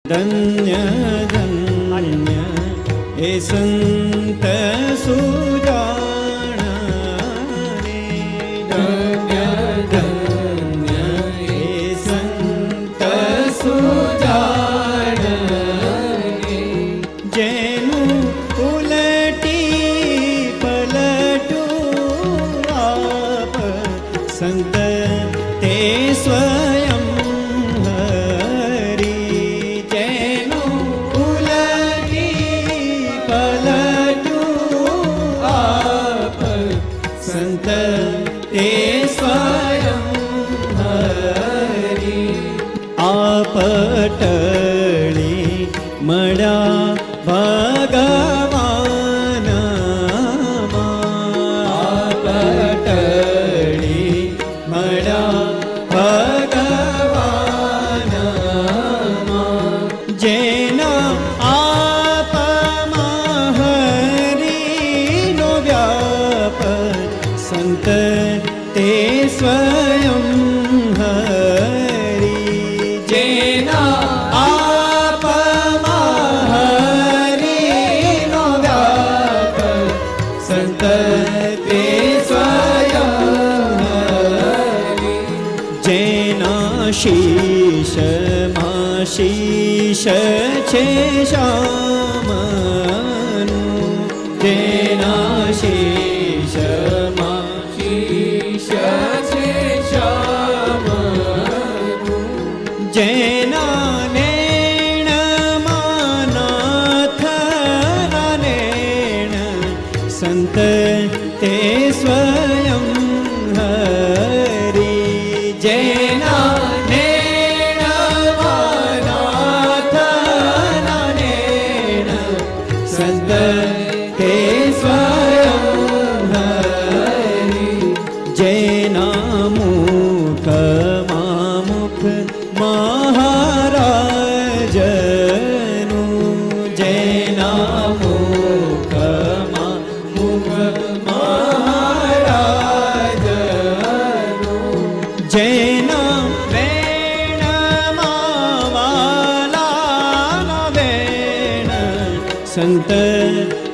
ધન્ય ધન્ય એ સંત સુજાણ રે. ધન્ય ધન્ય એ સંત સુજાણ રે. જેનું ઉલટી પલટું આપ સંત તે સ્વયં હરી. જેનું ઉલટી પલટું આપ સંત તે સ્વયં હરી. આપ ટળી મળ્યા ભગવાન આપ ટળી મળ્યા ભગવાન જેના આપમાં હરિનો વ્યાપ સંત તે સ્વયં હરી. જેના આપમાં હરિનો વ્યાપ સંત તે સ્વયં હરી. જેના શીશમાં શીશ છે શ્યામનું. જેના શીશમાં શીશ છે શ્યામનું. જેના નેણમાં નાથના નેણ સંત તે સ્વયં હરી. જેના નેણમાં નાથના નેણ સંત તે સ્વયં હરી. જેના મુખમાં મુખ મહારાજનું. જેના મુખમાં મુખ મહારાજનું. જેના વેણમાં વાલાના વેણ સંત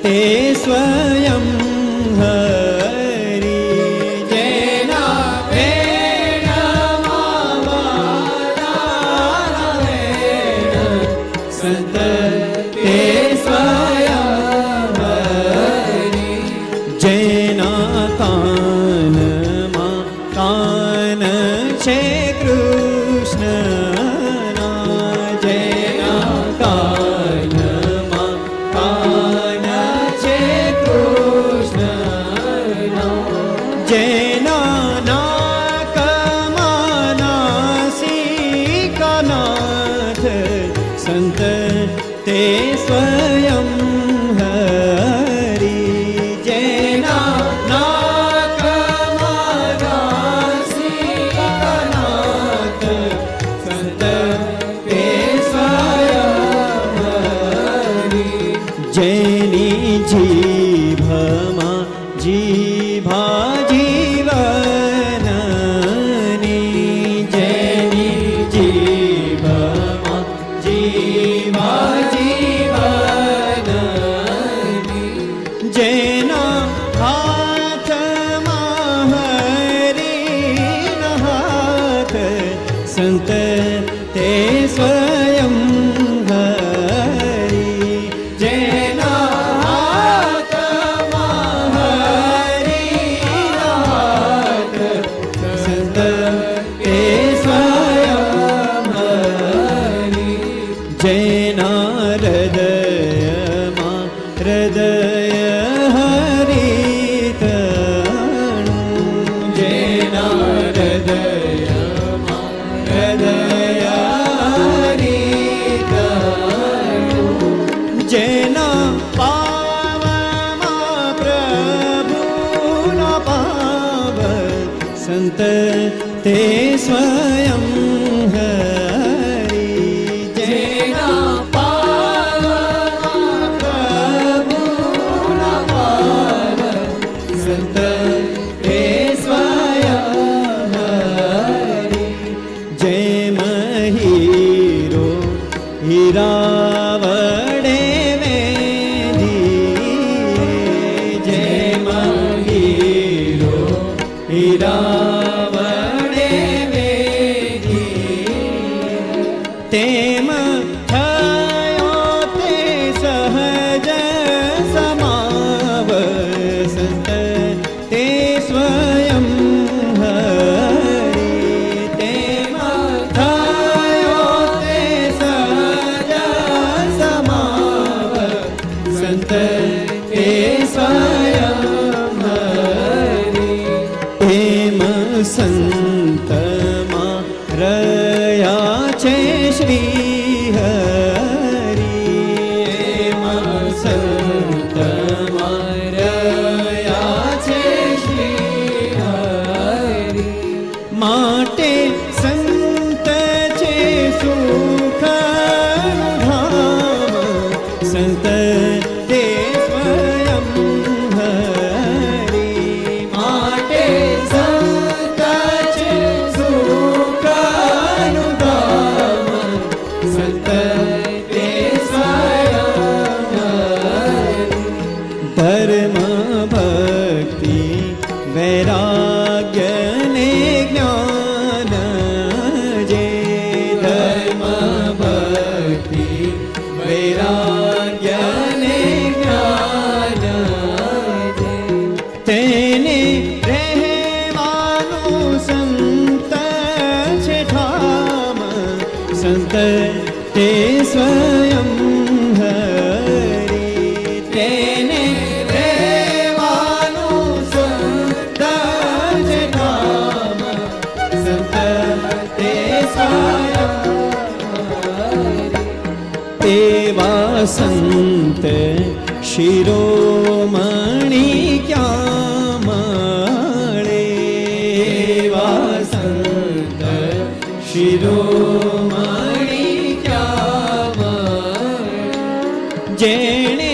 તે સ્વયં હરી. જેના વેણમાં વાલાના વેણ સંત તે સ્વયં હરી. જેના કાનમાં કાન છે કૃષ્ણના. જેના કાનમાં કાન છે કૃષ્ણના. જેના નાકમાં નાસિકા નાથ સંત તે સ્વયં હરી. જેના નાકમાં નાસિકા નાથ સંત તે સ્વયં હરી. જેની જીભમાં જીભા જીવનની. જેની જીભમાં જીભા જીવનની. જેના હાથમાં હરિના હાથ સંત તે સ્વયં હરી. જેના હાથમાં હરિના હાથ સંત તે સ્વયં હરી. જેના હૃદયમાં હૃદય હરિતનું. જેના હૃદયમાં હૃદય હરિતનું. જેના પાવમાં પ્રભુના પાવ સંત તે સ્વયં હરી. જેના પાવમાં પ્રભુના પાવ સંત તે સ્વયં હરી. જેમ હીરો હીરા હીરા વડે વેંધી જેમાં હીરો હીરા વડે વેંધી તેમ થયો તે સહજ સમાવ સંત તે સ્વયં હરી તેમ થયો તે સહજ સમાવ સંત તે સ્વયં હરી એમ સંતમાં રહ્યા છે શ્રી હરી એમ સંતમાં રહ્યા છે શ્રી હરી માટે સંત છે સુખનું ધામ સંત તે સ્વયં હરી માટે સંત છે સુખનું ધામ સંત તે સ્વયં હરી ધર્મ ભક્તિ વૈરાગ્ય ને જ્ઞાન જે ધર્મ ભક્તિ વૈરાગ્ય ને જ્ઞાન જે તેને રહેવાનું સંત છે ઠામ સંત તે સ્વયં હરી તેને રહેવાનું સંત છે ઠામ સંત તે સ્વયં એવા સંત શિરોમણી ક્યાં મળે એવા સંત શિરોમણી ક્યાં મળે જેણે